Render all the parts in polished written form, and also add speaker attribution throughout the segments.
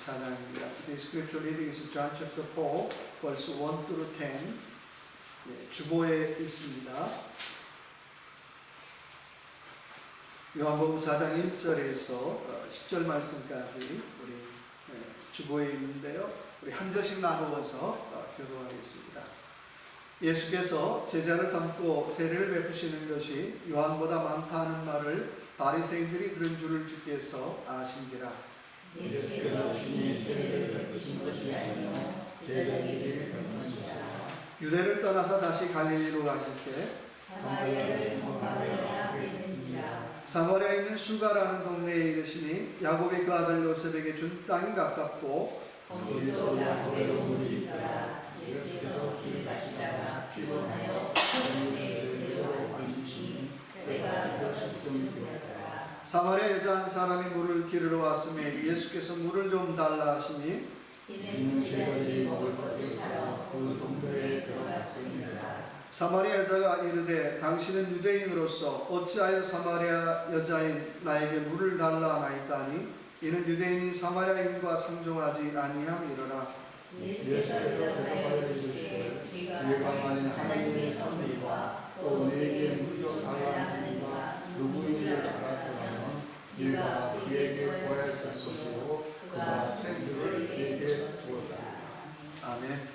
Speaker 1: 24장입니다. Today's scripture reading is John chapter 4, verse 1 through 10. 주보에 있습니다. 요한복음 4장 1절에서 10절 말씀까지 우리 주보에 있는데요. 우리 한 절씩 나누어서 교도하겠습니다. 예수께서 제자를 삼고 세례를 베푸시는 것이 요한보다 많다는 말을 바리새인들이 들은 줄을 주께서 아신지라.
Speaker 2: 예수께서 친히 세례를 베푸신 것이 아니요 제자들이 베푼 것이라.
Speaker 1: 유대를 떠나서 다시 갈릴리로 가실 때
Speaker 2: 사마리아를 통과하여야 되는지라.
Speaker 1: 사마리아에 있는 수가라는 동네에 이르시니 야곱이 그 아들 요셉에게 준 땅이 가깝고
Speaker 2: 거기도 야곱의 우물이 있더라. 예수께서 길 가시다가 피곤하여 저녁에 그대로 앉으시니 때가 6시쯤 되었더라.
Speaker 1: 사마리아 여자 한 사람이 물을 기르러 왔으며 예수께서 물을 좀 달라 하시니
Speaker 2: 이는 제자들이 먹을 것을 사러 그 동네에 들어갔습니다.
Speaker 1: 사마리아 여자가 이르되 당신은 유대인으로서 어찌하여 사마리아 여자인 나에게 물을 달라 하나이까 하니 이는 유대인이 사마리아인과 상종하지 아니함이로라.
Speaker 2: 예수께서 대답하여 이르시되 네가 만일 하나님의 선물과 또 네게 물 좀 달라 하느니가 누구인 줄 알았더라면 네가 그에게 구하였을 것이고 그가 생수를 그에게 주었다.
Speaker 1: 아멘.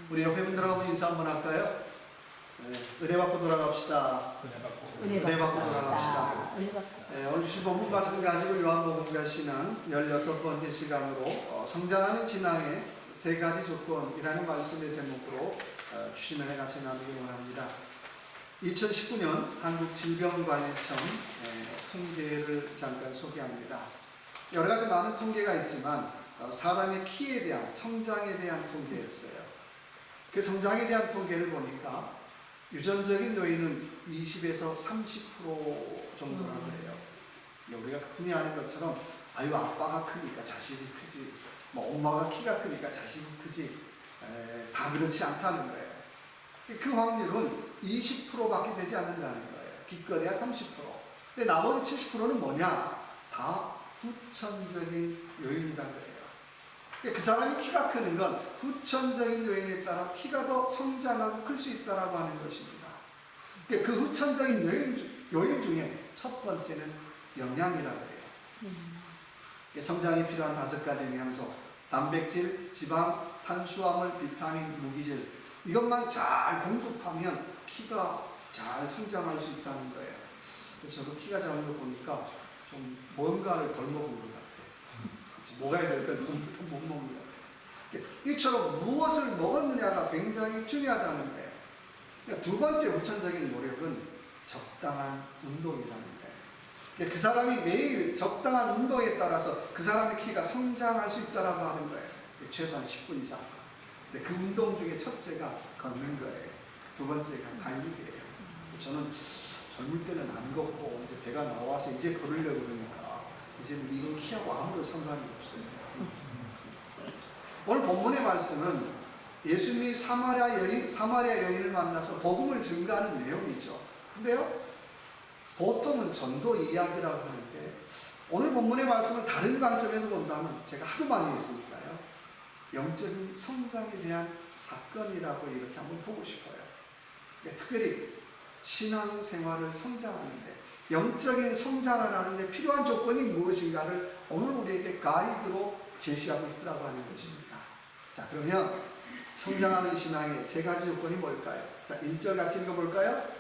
Speaker 1: 우리 옆에 분들하고 인사 한번 할까요? 은혜 받고 돌아갑시다. 은혜 받고 돌아갑시다. 오늘 주신 본문 말씀 가지고 요한복음과 신앙 16번째 시간으로 성장하는 신앙의 세 가지 조건이라는 말씀의 제목으로 주신 은혜 같이 나누기 원합니다. 2019년 한국질병관리청 통계를 잠깐 소개합니다. 여러 가지 많은 통계가 있지만 사람의 키에 대한 성장에 대한 통계였어요. 그 성장에 대한 통계를 보니까 유전적인 요인은 20에서 30% 정도라고 해요. 우리가 흔히 아는 것처럼 아유 아빠가 크니까 자식이 크지, 뭐 엄마가 키가 크니까 자식이 크지, 다 그렇지 않다는 거예요. 그 확률은 20%밖에 되지 않는다는 거예요. 기껏해야 30%. 근데 나머지 70%는 뭐냐? 다 후천적인 요인이라는 거예요. 그 사람이 키가 크는 건 후천적인 요인에 따라 키가 더 성장하고 클 수 있다고 하는 것입니다. 그 후천적인 요인 중에 첫 번째는 영양이라고 해요. 성장에 필요한 5가지 영양소, 단백질, 지방, 탄수화물, 비타민, 무기질, 이것만 잘 공급하면 키가 잘 성장할 수 있다는 거예요. 그래서 저도 키가 작은 거 보니까 좀 뭔가를 덜 먹은 것 같아요. 먹어야 될 걸 못 먹는 것 같아요. 이처럼 무엇을 먹었느냐가 굉장히 중요하다는 거예요. 그러니까 두 번째 후천적인 노력은 적당한 운동이라는 거예요. 그 사람이 매일 적당한 운동에 따라서 그 사람의 키가 성장할 수 있다고 하는 거예요. 최소한 10분 이상. 근데 그 운동 중에 첫째가 걷는 거예요. 두 번째가 달리기예요. 저는 젊을 때는 안 걷고 이제 배가 나와서 이제 걸으려고 그러니까 이제는 이건 키하고 아무런 상관이 없어요. 오늘 본문의 말씀은 예수님이 사마리아 여인을 만나서 복음을 증거하는 내용이죠. 근데요, 보통은 전도 이야기라고 하는데 오늘 본문의 말씀은 다른 관점에서 본다면 제가 하도 많이 했으니까요, 영적인 성장에 대한 사건이라고 이렇게 한번 보고 싶어요. 특별히 신앙생활을 성장하는데, 영적인 성장을 하는데 필요한 조건이 무엇인가를 오늘 우리에게 가이드로 제시하고 있더라고 하는 것입니다. 자, 그러면 성장하는 신앙의 세 가지 조건이 뭘까요? 자, 1절 같이 읽어볼까요?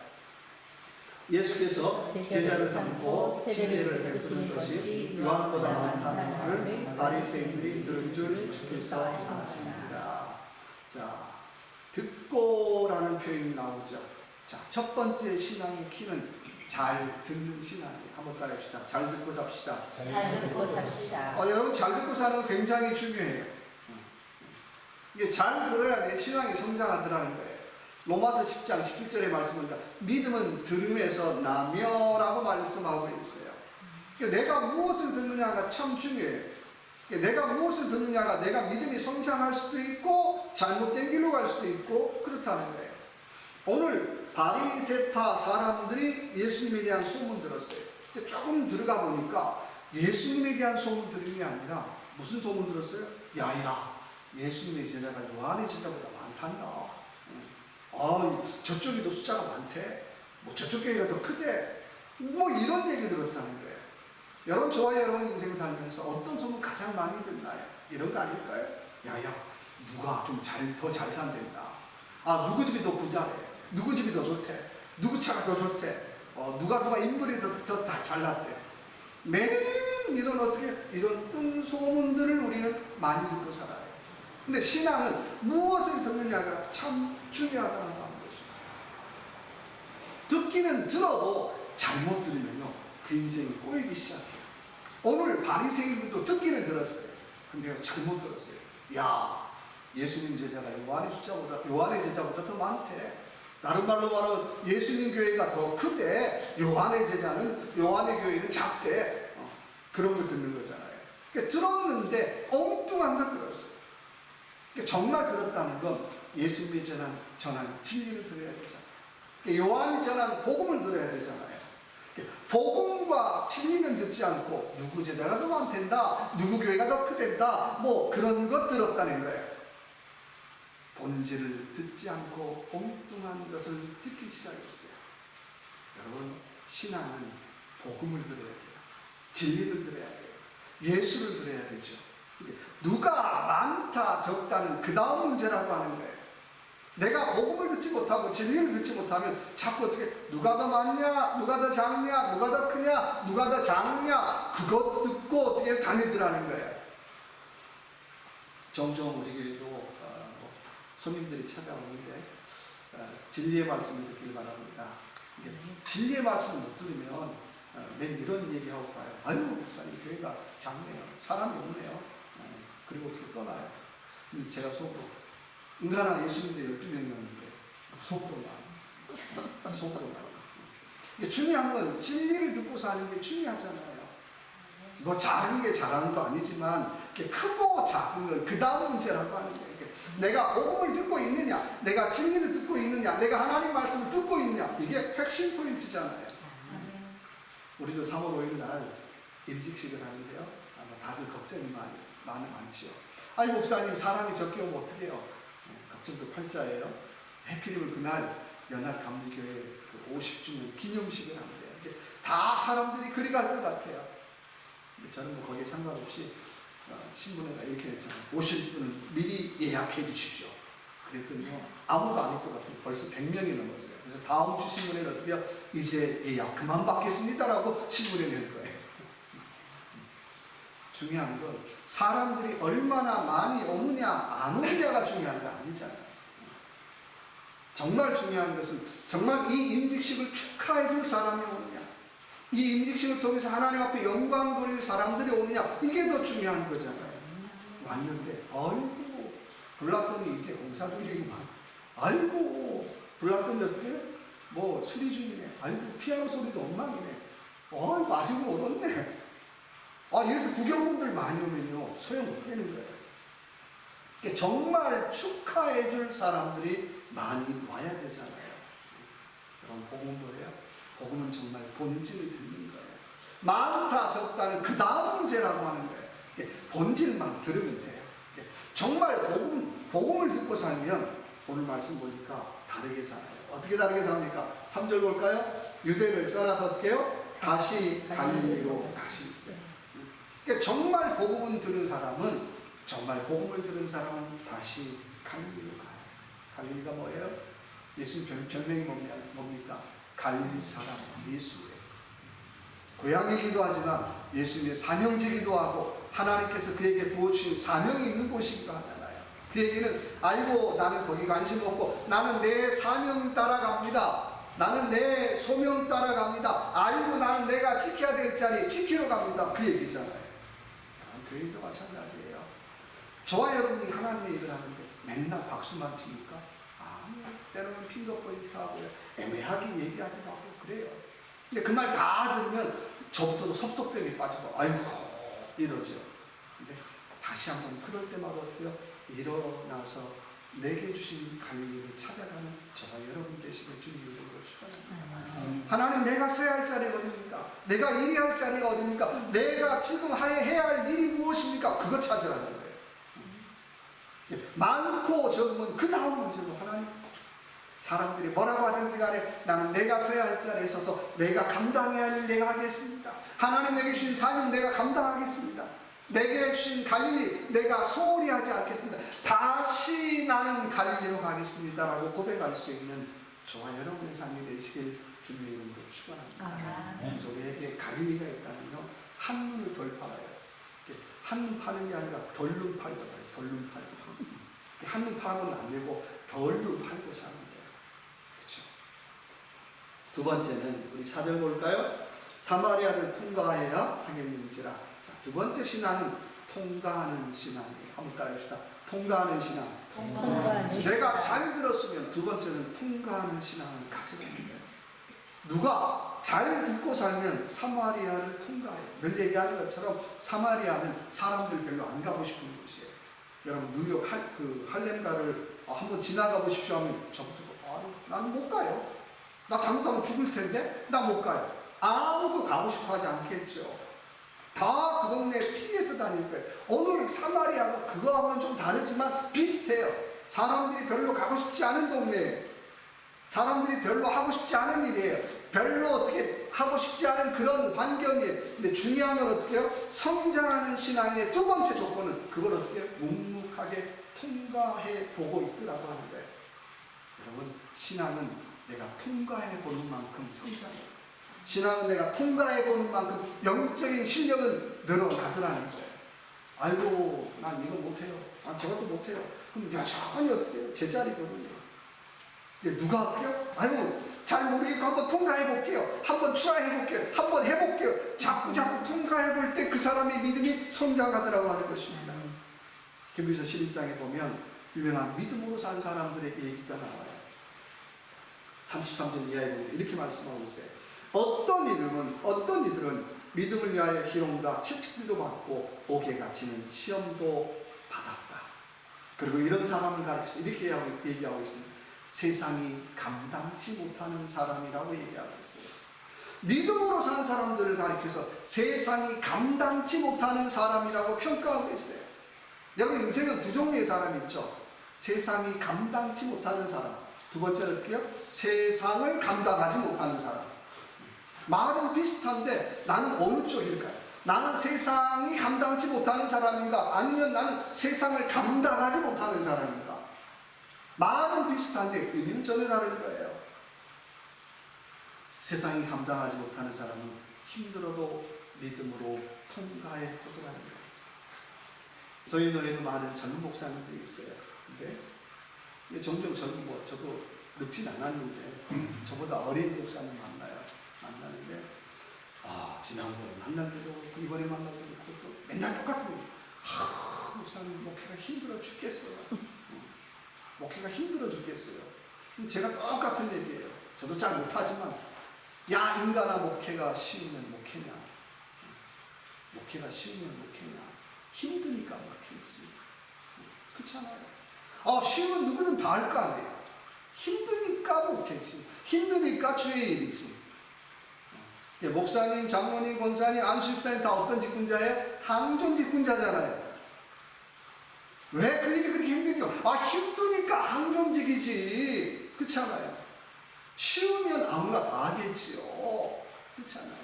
Speaker 1: 예수께서 제자를 삼고 세례를 베푸는 것이 요한보다 많다는 말을 바리새인들이 들은 줄 주께서 아십니다. 자, 듣고라는 표현이 나오죠. 자, 첫 번째 신앙의 키는 잘 듣는 신앙이에요. 한번 따라합시다. 잘 듣고 삽시다.
Speaker 2: 잘 듣고 삽시다.
Speaker 1: 여러분, 잘 듣고 사는 건 굉장히 중요해요. 이게 잘 들어야 내 신앙이 성장하더라는 거예요. 로마서 10장 17절의 말씀입니다. 믿음은 들음에서 나며라고 말씀하고 있어요. 내가 무엇을 듣느냐가 참 중요해요. 내가 무엇을 듣느냐가 내가 믿음이 성장할 수도 있고 잘못된 길로 갈 수도 있고 그렇다는 거예요. 오늘 바리새파 사람들이 예수님에 대한 소문 들었어요. 근데 조금 들어가 보니까 예수님에 대한 소문 들은 게 아니라 무슨 소문 들었어요? 야야, 예수님의 제자가 요한의 제자보다 많단다. 저쪽이 더 숫자가 많대. 뭐 저쪽 교회가 더 크대. 뭐 이런 얘기 들었다는 거예요. 여러분, 저와 여러분 인생 살면서 어떤 소문 가장 많이 듣나요? 이런 거 아닐까요? 야야, 누가 좀 더 잘 산댄다. 누구 집이 더 부자래. 누구 집이 더 좋대. 누구 차가 더 좋대. 누가 인물이 더 잘났대. 매일 이런 뜬소문들을 우리는 많이 듣고 살아요. 근데 신앙은 무엇을 듣느냐가 참 중요하다는 거 하는 것입니다. 듣기는 들어도 잘못 들으면요, 그 인생이 꼬이기 시작해요. 오늘 바리새인들도 듣기는 들었어요. 근데 잘못 들었어요. 야, 예수님 제자가 요한의 제자보다 더 많대. 다른 말로 말하면 예수님 교회가 더 크대. 요한의 교회는 작대. 그런 거 듣는 거잖아요. 그러니까 들었는데 엉뚱한 거 들었어요. 그러니까 정말 들었다는 건 예수님이 전한 진리를 들어야 되잖아요. 그러니까 요한이 전한 복음을 들어야 되잖아요. 그러니까 복음과 진리는 듣지 않고 누구 제자가 더 많댄다, 누구 교회가 더 크댄다, 뭐 그런 것 들었다는 거예요. 본질을 듣지 않고 엉뚱한 것을 듣기 시작했어요. 여러분, 신앙은 복음을 들어야 돼요. 진리를 들어야 돼요. 예수를 들어야 되죠. 누가 많다 적다는 그 다음 문제라고 하는 거예요. 내가 복음을 듣지 못하고 진리를 듣지 못하면 자꾸 어떻게 누가 더 많냐, 누가 더 작냐, 누가 더 크냐, 누가 더 작냐, 그것 듣고 어떻게 다니더라는 거예요. 종종 우리 교회도 손님들이 찾아오는데 진리의 말씀을 듣길 바랍니다. 진리의 말씀을 못 들으면 맨 이런 얘기하고 가요. 아유, 목사님 교회가 작네요. 사람이 없네요. 그리고 어떻게 떠나요. 제가 속으로 인간아 예수님도 12명이었는데 속으로 나요. 중요한 건 진리를 듣고 사는 게 중요하잖아요. 뭐 작은 게 잘하는 거 아니지만 크고 작은 건 그 다음 문제라고 하는 거예요. 내가 복음을 듣고 있느냐, 내가 진리를 듣고 있느냐, 내가 하나님 말씀을 듣고 있느냐, 이게 핵심 포인트잖아요. 우리도 3월 5일 날 임직식을 하는데요, 아마 다들 걱정이 많지요. 아니 목사님, 사람이 적게 오면 어떻게 해요? 걱정도 팔자예요. 해필이면 그날 연합감리교회 50주년 기념식을 하는데요. 다 사람들이 그리 갈 것 같아요. 근데 저는 뭐 거기에 상관없이 신문에다 이렇게 했잖아요. 오실 분을 미리 예약해 주십시오. 그랬더니요, 아무도 안 올 것 같아요. 벌써 100명이 넘었어요. 그래서 다음 주 신문에는 어떻게 이제 예약 그만 받겠습니다라고 신문에 낼 거예요. 중요한 건 사람들이 얼마나 많이 오느냐 안 오느냐가 중요한 거 아니잖아요. 정말 중요한 것은 정말 이 임직식을 축하해 줄 사람이 오느냐, 이 임직식을 통해서 하나님 앞에 영광 돌릴 사람들이 오느냐, 이게 더 중요한 거잖아요. 왔는데 아이고 불났더니 이제 공사 중이구만. 아이고 불났더니 어떻게 뭐 수리 중이네. 아이고 피아노 소리도 엉망이네. 아이고 아직 멀었네. 이렇게 구경꾼들 많이 오면요 소용없다는 거예요. 그러니까 정말 축하해 줄 사람들이 많이 와야 되잖아요. 그럼 복음은 뭐예요? 복음은 정말 본질을 듣는 거예요. 많다 적다는 그 다음 문제라고 하는 거예요. 본질만 들으면 돼요. 정말 복음을 듣고 살면 오늘 말씀 보니까 다르게 살아요. 어떻게 다르게 삽니까? 3절 볼까요? 유대를 떠나서 어떻게 해요? 다시 갈릴리로 다시. 그러니까 정말 복음을 들은 사람은 다시 갈릴리로 가요. 갈릴리가 뭐예요? 예수님 별명이 뭡니까? 갈릴리 사람 예수예요. 고향이기도 하지만 예수님의 사명지기도 하고 하나님께서 그에게 부어주신 사명이 있는 곳이기도 하잖아요. 그에게는 아이고 나는 거기 관심 없고 나는 내 사명 따라갑니다. 나는 내 소명 따라갑니다. 아이고 나는 내가 지켜야 될 자리 지키러 갑니다. 그 얘기잖아요. 교회도 마찬가지예요. 저와 여러분이 하나님의 일을 하는데 맨날 박수만 칩니까? 때로는 핑거 포인트 하고 애매하게 얘기하기도 하고 그래요. 근데 그 말 다 들으면 저부터도 섭섭병에 빠져서 아이고 이러죠. 근데 다시 한번 그럴 때마다 어떻게요? 일어나서 내게 주신 갈릴리를 찾아가는 저와 여러분 되시길 주님의 이름으로 축원합니다. 하나님, 내가 서야 할 자리가 어딥니까? 내가 일해야 할 자리가 어딥니까? 내가 지금 해야 할 일이 무엇입니까? 그거 찾으라는 거예요. 많고 적으면 그 다음 문제로 하나님, 사람들이 뭐라고 하든지 간에 나는 내가 서야 할 자리에 서서 내가 감당해야 할 일 내가 하겠습니다. 하나님 내게 주신 사명 내가 감당하겠습니다. 내게 주신 갈릴리 내가 소홀히 하지 않겠습니다. 다시 나는 갈릴리로 가겠습니다 라고 고백할 수 있는 저와 여러분의 삶이 되시길 주님의 이름으로 축원합니다. 그래서 우리에게 갈릴리가 있다면요, 한눈을 덜 팔아요. 한눈 파는 게 아니라 덜눈 팔고 살아요. 덜눈 팔고. 한눈 팔고는 안 되고 덜눈 팔고 사는 거예요. 그렇죠? 두 번째는 우리 4절 볼까요? 사마리아를 통과해야 하겠는지라. 자, 두 번째 신앙은 통과하는 신앙이에요. 한번 따라합시다. 통과하는 신앙. 내가 잘 들었으면 두 번째는 통과하는 신앙을 가지는 거예요. 누가 잘 듣고 살면 사마리아를 통과해요. 늘 얘기하는 것처럼 사마리아는 사람들 별로 안 가고 싶은 곳이에요. 여러분 뉴욕 할렘가를 한번 지나가 보십시오 하면 저부터 나는 못 가요. 나 잘못하면 죽을 텐데 나 못 가요. 아무도 가고 싶어 하지 않겠죠. 다 그 동네에 피해서 다닐 거예요. 오늘 사마리아가 그거하고는 좀 다르지만 비슷해요. 사람들이 별로 가고 싶지 않은 동네예요. 사람들이 별로 하고 싶지 않은 일이에요. 별로 어떻게 하고 싶지 않은 그런 환경이에요. 근데 중요한 건 어떻게 해요? 성장하는 신앙의 두 번째 조건은 그걸 어떻게 해요? 묵묵하게 통과해 보고 있더라고 하는 거예요. 여러분, 신앙은 내가 통과해 보는 만큼 성장해요. 신앙은 내가 통과해 보는 만큼 영적인 실력은 늘어나더라는 거예요. 아이고, 난 이거 못해요. 난 저것도 못해요. 그럼 여전히 어떻게 해요? 제자리거든요. 누가 어떻게 해요? 아이고, 잘 모르겠고 한번 통과해 볼게요. 한번 트라이 해볼게요. 한번 해볼게요. 자꾸 통과해 볼 때 그 사람의 믿음이 성장하더라고 하는 것입니다. 히브리서 11장에 보면 유명한 믿음으로 산 사람들의 얘기가 나와요. 33절 이하에 보면 이렇게 말씀하고 있어요. 어떤 이들은 믿음을 위하여 희롱과 채찍질도 받고 옥에 갇히는 시험도 받았다. 그리고 이런 사람을 가르쳐서 이렇게 얘기하고 있습니다. 세상이 감당치 못하는 사람이라고 얘기하고 있어요. 믿음으로 산 사람들을 가리켜서 세상이 감당치 못하는 사람이라고 평가하고 있어요. 여러분, 인생은 두 종류의 사람이 있죠. 세상이 감당치 못하는 사람. 두 번째는 어떻게 해요? 세상을 감당하지 못하는 사람. 말은 비슷한데 나는 어느 쪽일까요? 나는 세상이 감당치 못하는 사람인가? 아니면 나는 세상을 감당하지 못하는 사람인가? 말은 비슷한데 의미는 전혀 다른 거예요. 세상이 감당하지 못하는 사람은 힘들어도 믿음으로 통과해 보더라는 거예요. 저희 교회에는 많은 젊은 목사님들이 있어요. 근데 종종 저도 늙진 않았는데 저보다 어린 목사님 만나는데 지난번에 만날 때도 그렇고 이번에 만날 때도 그렇고 맨날 똑같은 거예요. 목사님 목회가 힘들어 죽겠어요. 목회가 힘들어 죽겠어요. 제가 똑같은 얘기예요. 저도 잘 못하지만 야 인간아, 목회가 쉬우면 목회냐? 목회가 쉬우면 목회냐? 힘드니까 목회지. 그렇잖아요. 쉬우면 누구든 다 할 거 아니에요. 힘드니까 목회지. 힘드니까 주의 일이지. 목사님, 장로님, 권사님, 안수집사님 다 어떤 직분자예요? 항존 직분자잖아요. 왜 그 일이 그렇게 힘들죠? 힘드니까 항존직이지. 그렇잖아요. 쉬우면 아무나 다 하겠지요. 그렇잖아요.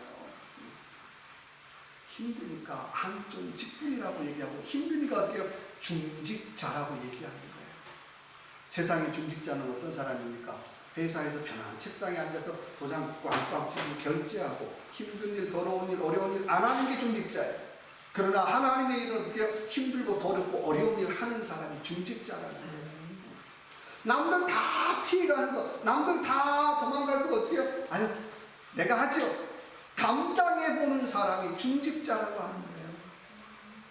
Speaker 1: 힘드니까 항존 직분이라고 얘기하고 힘드니까 어떻게 해요? 중직자라고 얘기하는 거예요. 세상의 중직자는 어떤 사람입니까? 회사에서 편한 책상에 앉아서 도장 꽝꽝 찍고 결제하고 힘든 일, 더러운 일, 어려운 일 안 하는 게 중직자예요. 그러나 하나님의 일은 어떻게 해요? 힘들고 더럽고 어려운 일을 하는 사람이 중직자라는 거예요. 남들 다 피해가는 거, 남들 다 도망갈 거 어떻게 해요? 아유, 내가 하죠. 감당해보는 사람이 중직자라고 하는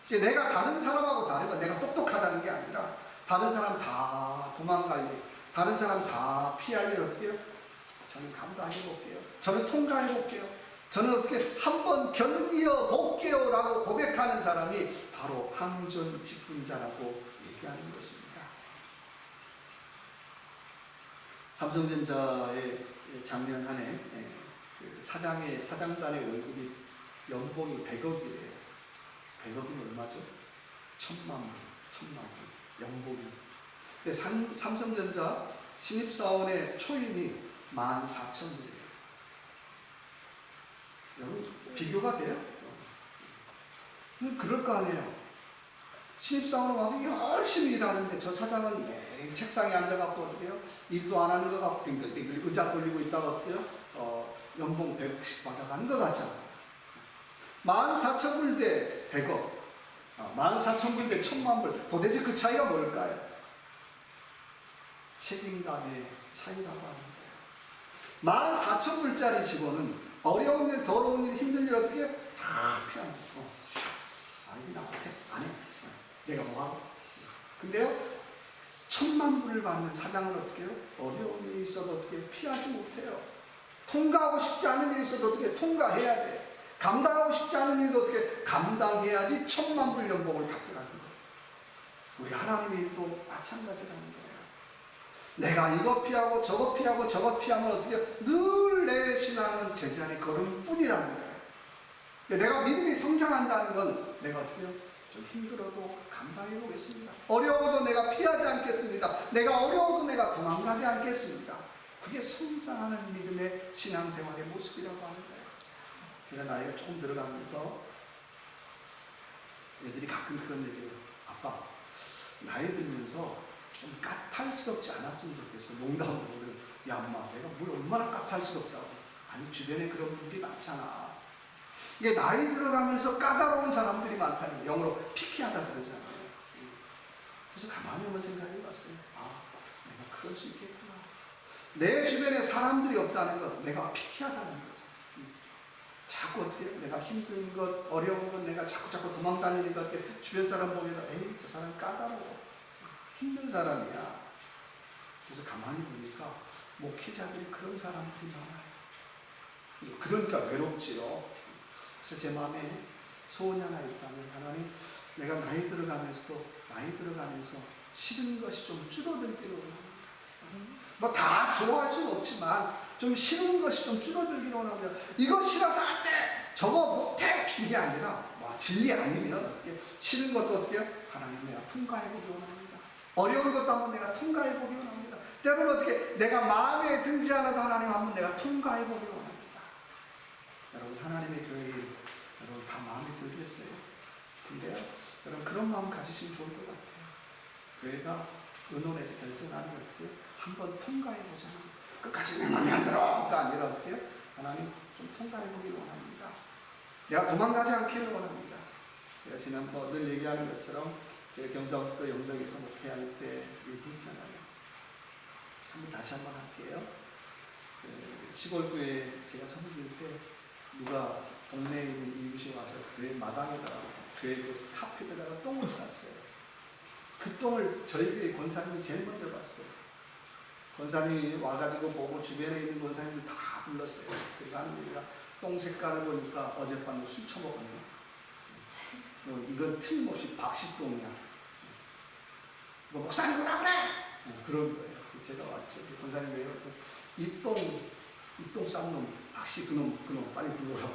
Speaker 1: 거예요. 내가 다른 사람하고 다르고 내가 똑똑하다는 게 아니라 다른 사람 다 도망갈 일, 다른 사람 다 피할 일 어떻게 해요? 저는 감당해볼게요. 저는 통과해볼게요. 저는 어떻게 한번 견디어 볼게요 라고 고백하는 사람이 바로 항존 직분자라고 얘기하는 것입니다. 삼성전자의 작년 한 해 사장단의 월급이 연봉이 100억이에요. 100억이면 얼마죠? 1000만 원, 연봉이. 근데 삼성전자 신입사원의 초임이 14,000불이에요. 여러분, 비교가 돼요? 그럴 거 아니에요. 신입사원은 와서 열심히 일하는데 저 사장은 매일 책상에 앉아갖고 어떻게 해요? 일도 안 하는 것 같고 빙글빙글 의자 돌리고 있다가 어떻게 해요? 연봉 100억씩 받아가는 것 같잖아요. 14,000불 대 100억, 14,000불 대 1,000,000불, 도대체 그 차이가 뭘까요? 책임감의 차이라고 하는 거예요. 14,000불짜리 직원은 어려운 일, 더러운 일, 힘든 일 어떻게 다 피하면서 아니 나한테 안 해. 내가 뭐하고. 근데요, 1,000,000불을 받는 사장은 어떻게 해요? 어려운 일이 있어도 어떻게 피하지 못해요. 통과하고 싶지 않은 일이 있어도 어떻게 통과해야 돼. 감당하고 싶지 않은 일도 어떻게 감당해야지 1,000,000불 연봉을 받더라는 거예요. 우리 하나님의 일도 마찬가지라는 거예요. 내가 이거 피하고 저거 피하고 저거 피하면 어떻게 늘 내 신앙은 제자리 걸음뿐이라는 거예요. 내가 믿음이 성장한다는 건 내가 어떻게 좀 힘들어도 감당해 보겠습니다. 어려워도 내가 피하지 않겠습니다. 내가 어려워도 내가 도망가지 않겠습니다. 그게 성장하는 믿음의 신앙생활의 모습이라고 하는 거예요. 제가 나이가 조금 들어가면서 애들이 가끔 그런 얘기를 해요. 아빠, 나이 들면서 좀 까탈스럽지 않았으면 좋겠어. 농담으로. 야, 엄마, 내가 뭘 얼마나 까탈스럽다고. 아니, 주변에 그런 분들이 많잖아. 이게 나이 들어가면서 까다로운 사람들이 많다는 거예요. 영어로 피키하다 그러잖아요. 그래서 가만히 한번 생각해 봤어요. 내가 그럴 수 있겠구나. 내 주변에 사람들이 없다는 건 내가 피키하다는 거죠. 자꾸 어떻게 내가 힘든 것, 어려운 것, 내가 자꾸 도망다니는 것 같아. 주변 사람 보면 에이, 저 사람 까다로워. 힘든 사람이야. 그래서 가만히 보니까 목회자들이 그런 사람들이 많아요. 그러니까 외롭지요. 그래서 제 마음에 소원이 하나 있다면, 하나님, 내가 나이 들어가면서 싫은 것이 좀 줄어들기로 원합니다. 뭐 다 좋아할 수는 없지만 좀 싫은 것이 좀 줄어들기로 원합니다. 이거 싫어서 안 돼! 저거 못해! 이게 아니라 진리 아니면 어떻게 싫은 것도 어떻게 해요? 하나님, 내가 통과해보기 원합니다. 어려운 것도 한번 내가 통과해보기 원합니다. 때로는 어떻게 내가 마음에 들지 않아도 하나님 한번 내가 통과해보기 원합니다. 여러분, 하나님의 교회 여러분 다 마음에 들겠어요? 근데요, 여러분 그런 마음 가지시면 좋을 것 같아요. 교회가 의논해서 결정하는 게 어떻게 한번 통과해보자. 끝까지 내 마음에 안 들어가 아니라 어떻게 해요? 하나님 좀 통과해보기를 원합니다. 내가 도망가지 않기를 원합니다. 제가 지난번 늘 얘기하는 것처럼 제가 경상북도 영덕에서 목회할 때 얘기했잖아요. 다시 한번 할게요. 시골교회 제가 섬길 때 누가 동네에 있는 이웃이 와서 교회 마당에다가 교회 카펫에다가 똥을 쌌어요. 그 똥을 저희 교회 권사님이 제일 먼저 봤어요. 권사님이 와가지고 보고 주변에 있는 권사님들 다 불렀어요. 그리고 하는 얘기가 똥 색깔을 보니까 어젯밤에 술 처먹었네. 이건 틀림없이 박씨똥이야. 뭐 목사님이라 그래! 그런 거예요. 제가 왔죠. 권사님 왜 이 똥 싼 놈, 박씨 그놈 빨리 불러라.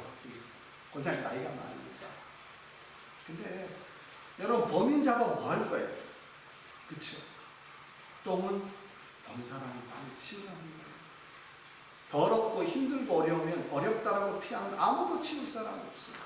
Speaker 1: 권사님 나이가 많으니까. 근데 여러분, 범인 잡아 뭐 할 거예요? 그쵸? 똥은 범 사람이 빨리 치우라는 거예요. 더럽고 힘들고 어려우면 어렵다라고 피하면 아무도 치울 사람이 없어요.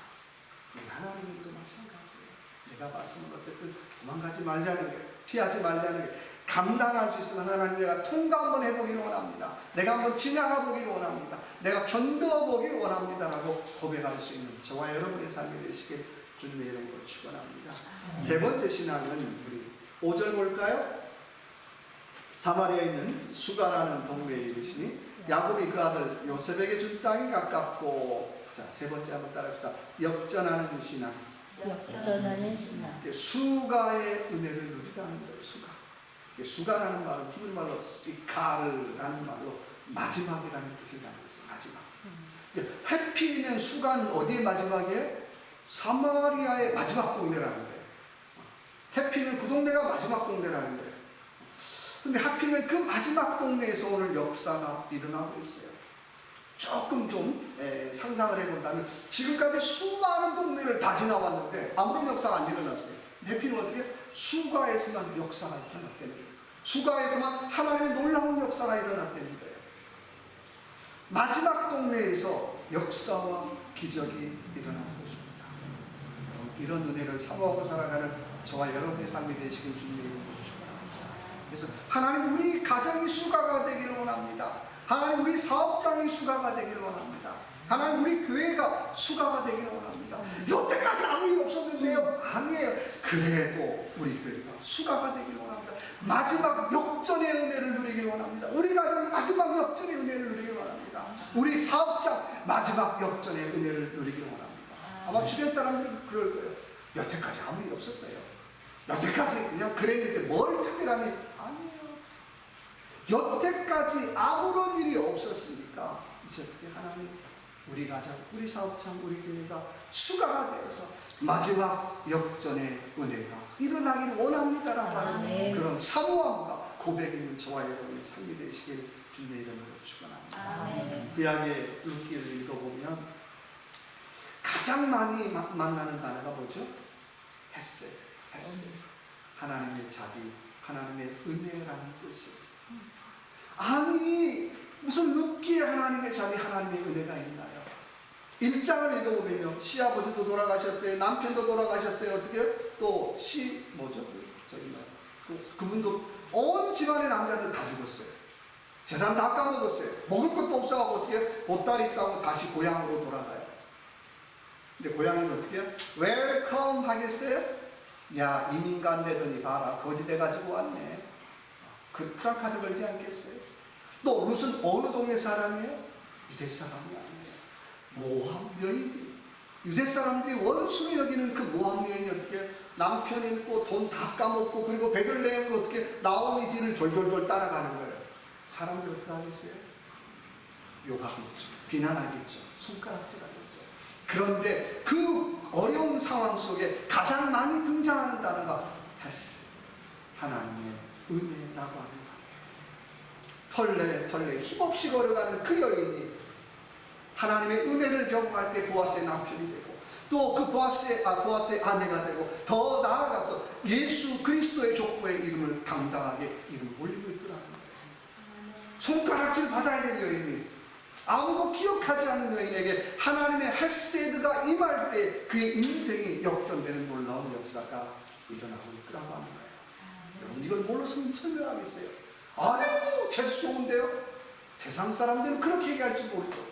Speaker 1: 하나님도 마찬가지예요. 내가 봤으면 어쨌든 도망가지 말자는 게, 피하지 말자는 게, 감당할 수 있으면 하나님 내가 통과 한번 해보기를 원합니다. 내가 한번 지나가 보기를 원합니다. 내가 견뎌보기를 원합니다. 라고 고백할 수 있는 저와 여러분의 삶이 되시길 주님의 이름으로 축원합니다. 세 번째 신앙은 우리 5절 볼까요? 사마리아에 있는 수가라는 동네에 이르시니 야곱이 그 아들 요셉에게 준 땅이 가깝고, 자, 세 번째 한번 따라합시다. 역전하는 신앙.
Speaker 3: 역전하는 신앙.
Speaker 1: 수가의 은혜를 누리다는 거예요. 수가라는 말은 히브리 말로 시카르라는 말로 마지막이라는 뜻을 가지고 있어요. 마지막. 해피는 수가는 어디의 마지막이에요? 사마리아의 마지막 동네라는 거예요. 해피는 그 동네가 마지막 동네라는 거예요. 근데 하필이면 그 마지막 동네에서 오늘 역사가 일어나고 있어요. 조금 좀 상상을 해본다면 지금까지 수많은 동네를 다 지나왔는데 아무런 역사가 안 일어났어요. 하필이면 어떻게 수가에서만 역사가 일어났다는 거예요. 수가에서만 하나님의 놀라운 역사가 일어났다는 거예요. 마지막 동네에서 역사와 기적이 일어나고 있습니다. 이런 은혜를 사모하고 살아가는 저와 여러분의 삶이 되시길 주님의 이름으로 축원합니다. 그래서 하나님 우리 가정이 수가가 되기를 원합니다. 하나님 우리 사업장이 수가가 되기를 원합니다. 하나님 우리 교회가 수가가 되기를 원합니다. 여태까지 아무 일 없었는데요. 아니에요. 그래도 우리 교회가 수가가 되기를 원합니다. 마지막 역전의 은혜를 누리기를 원합니다. 우리 가정 마지막 역전의 은혜를 누리기를 원합니다. 우리 사업장 마지막 역전의 은혜를 누리기를 원합니다. 아마 주변 사람들은 그럴 거예요. 여태까지 아무 일 없었어요. 여태까지 그냥 그랬는데 뭘 특별한 일? 아니에요. 여태까지 아무런 일이 없었으니까 이제 어떻게 하나님 우리 가정, 우리 사업장, 우리 교회가 수가가 되어서 마지막 역전의 은혜가 일어나기를 원합니다라고 하는 그런 사모함과 고백이 있는 저와 여러분의 삶이 되시길 주님의 이름으로 축원합니다. 구약의 룻기를 읽어보면 가장 많이 만나는 단어가 뭐죠? 헤세드, 헤세드. 하나님의 자비, 하나님의 은혜라는 뜻이에요. 아니 무슨 룻기에 하나님의 자비, 하나님의 은혜가 있나요? 1장을 읽어보면요, 시아버지도 돌아가셨어요, 남편도 돌아가셨어요. 어떻게 또 뭐죠? 그분도 온 집안의 남자들 다 죽었어요. 재산 다 까먹었어요. 먹을 것도 없어가고 어떻게 보따리 싸고 다시 고향으로 돌아가요. 근데 고향에서 어떻게 해요? 웰컴 하겠어요? 야, 이민간 되더니 봐라, 거지 돼가지고 왔네. 그 프랑카드 걸지 않겠어요? 또 룻은 어느 동네 사람이에요? 유대 사람이 아니에요. 모함 여인. 유대 사람들이 원수로 여기는 그 모함 여인이 어떻게 남편 잃고 돈 다 까먹고 그리고 베들레헴으로 어떻게 나오미 뒤를 졸졸졸 따라가는 거예요. 사람들 어떻게 하겠어요? 욕하겠죠. 비난하겠죠. 손가락질하겠죠. 그런데 그 어려운 상황 속에 가장 많이 등장하는 단어가 헤스, 하나님의 은혜라고 하는 거예요. 털레 힘없이 걸어가는 그 여인이 하나님의 은혜를 경험할 때 보아스의 남편이 되고 또 그 보아스의 아내가 되고 더 나아가서 예수 그리스도의 족보의 이름을 당당하게 이름을 올리고 있더라는 거예요. 손가락질 받아야 될 여인이 아무도 기억하지 않는 여인에게 하나님의 헤세드가 임할 때 그의 인생이 역전되는 놀라운 역사가 일어나고 있더라고 하는 거예요. 여러분 이걸 뭘로 설명하겠어요? 아유 재수 좋은데요? 세상 사람들은 그렇게 얘기할 줄 모르죠.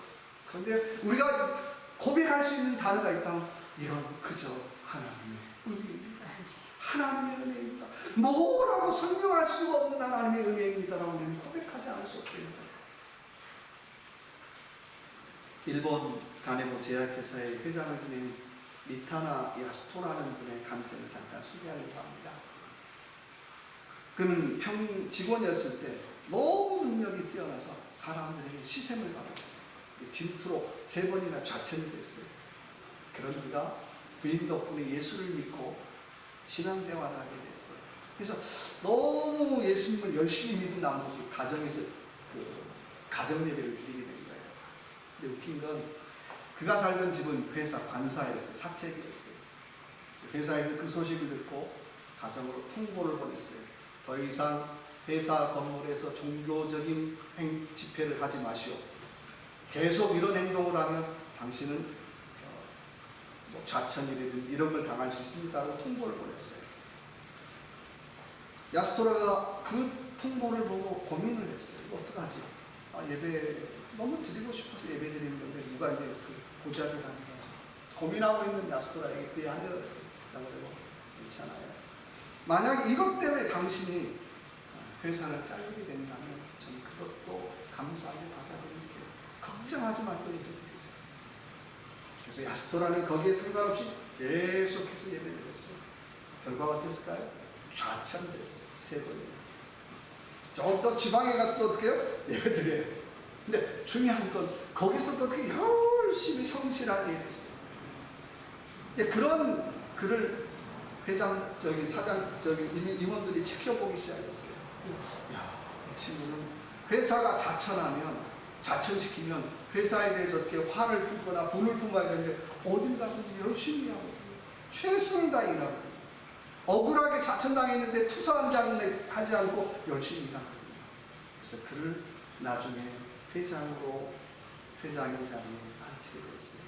Speaker 1: 그런데 우리가 고백할 수 있는 단어가 있다면 이건 그저 하나님의 은혜입니다. 하나님의 은혜입니다. 뭐라고 설명할 수가 없는 하나님의 은혜입니다라고 우리는 고백하지 않을 수 없습니다. 일본 가네보 제약회사의 회장을 지낸 미타나 야스토라는 분의 감정을 잠깐 소개하려고 합니다. 그는 직원이었을 때 너무 능력이 뛰어나서 사람들에게 시샘을 받았어요. 진투로 3번이나 좌천이 됐어요. 그런 그가 부인 덕분에 예수를 믿고 신앙생활을 하게 됐어요. 그래서 너무 예수님을 열심히 믿은 나머지 가정에서 가정 예배를 드리게 된 거예요. 근데 웃긴 건 그가 살던 집은 회사 관사였어요. 사택이었어요. 회사에서 그 소식을 듣고 가정으로 통보를 보냈어요. 더 이상 회사 건물에서 종교적인 집회를 하지 마시오. 계속 이런 행동을 하면 당신은 좌천이라든지 이런 걸 당할 수 있습니다라고 통보를 보냈어요. 야스토라가 그 통보를 보고 고민을 했어요. 이거 어떡하지? 예배 너무 드리고 싶어서 예배 드리는 건데 누가 이제 그 고지하지 않는 거죠. 고민하고 있는 야스토라에게 그에 알려졌어요. 괜찮아요. 만약 이것 때문에 당신이 회사를 잘리게 된다면 저는 그것도 감사하게 받아들일게요. 걱정하지 말고 예배 드리세요. 그래서 야스토라는 거기에 상관없이 계속해서 예배를 했어요. 결과가 어땠을까요? 좌천됐어요. 3번이나. 좀 더 지방에 가서 또 어떻게 해요? 예배 드려요. 근데 중요한 건 거기서 어떻게 열심히 성실하게 했어요. 그런 그를 사장, 임원들이 지켜보기 시작했어요. 야, 이 친구는 회사가 자천시키면 회사에 대해서 어떻게 화를 품거나 분을 품어야 되는데 어딜 가서 열심히 하고 최선을 다해 일하고 억울하게 자천당했는데 투사하지 않고 열심히 일하거든요. 그래서 그를 나중에 회장의 자리에 앉히게 됐어요.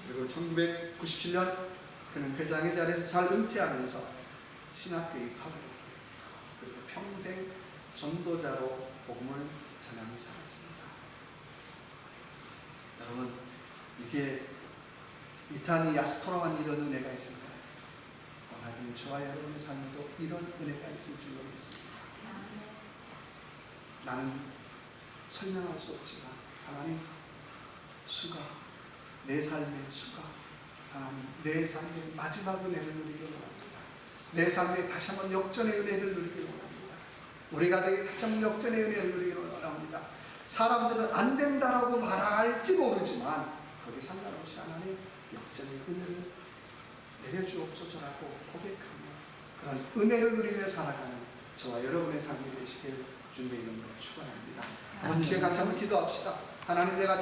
Speaker 1: 그리고 1997년 그는 회장의 자리에서 잘 은퇴하면서 신학교에 입학을 했어요. 그리고 평생 전도자로 복음을 전하며 살았습니다. 여러분, 이게 이타니 야스토라만 이런 은혜가 있을까요? 하나님 저와 여러분의 삶에도 이런 은혜가 있을 줄 믿습니다. 나는 설명할 수 없지만 하나님 수가 내 삶의 수가 하나님 내 삶의 마지막 은혜를 누리기 원합니다. 내 삶에 다시 한번 역전의 은혜를 누리기 원합니다. 우리 가정에 다시 한번 역전의 은혜를 누리기 원합니다. 사람들은 안 된다라고 말할지 모르지만 거기 상관없이 하나님 역전의 은혜를 내려주옵소서라고 고백하며 그런 은혜를 누리며 살아가는 저와 여러분의 삶이 되시길 주님의 이름으로 축원합니다. 함께 같이 한번 기도합시다. 하나님, 내가